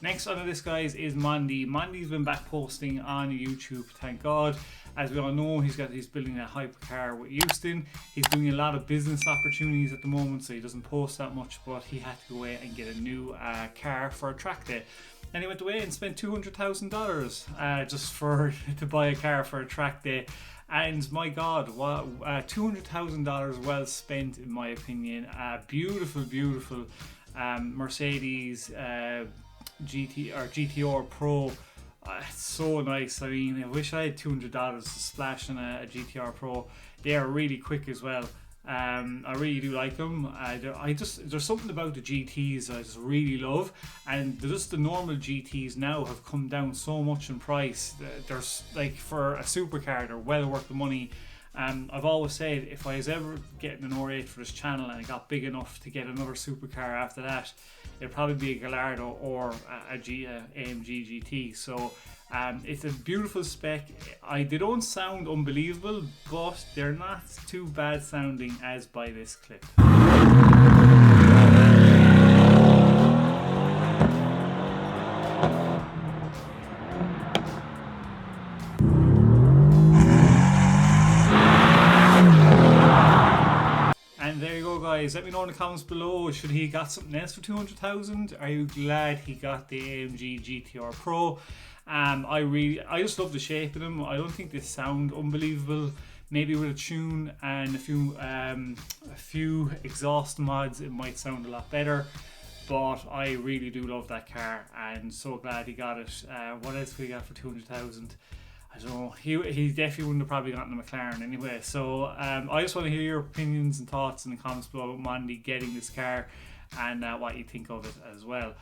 Next on the list, guys, is Mondi. Mondi's been back posting on YouTube, thank God. As we all know, he's building a hypercar with Houston. He's doing a lot of business opportunities at the moment, so he doesn't post that much, but he had to go away and get a new car for a track day. And he went away and spent $200,000 just to buy a car for a track day. And my God, $200,000 well spent, in my opinion. Beautiful Mercedes GTR Pro. It's so nice. I mean, I wish I had $200 to splash on a GTR Pro. They are really quick as well. I really do like them. There's something about the GTs I just really love, and just the normal GTs now have come down so much in price. There's like, for a supercar, they're well worth the money. I've always said, if I was ever getting an R8 for this channel and I got big enough to get another supercar after that, it'd probably be a Gallardo or a AMG GT. So it's a beautiful spec. They don't sound unbelievable, but they're not too bad sounding, as by this clip. And there you go, guys. Let me know in the comments below, should he got something else for 200,000? Are you glad he got the AMG GTR Pro? I just love the shape of them. I don't think they sound unbelievable. Maybe with a tune and a few exhaust mods, it might sound a lot better. But I really do love that car, and so glad he got it. What else could he got for 200,000? I don't know. He definitely wouldn't have probably gotten a McLaren anyway. So I just want to hear your opinions and thoughts in the comments below about Mondi getting this car, and what you think of it as well.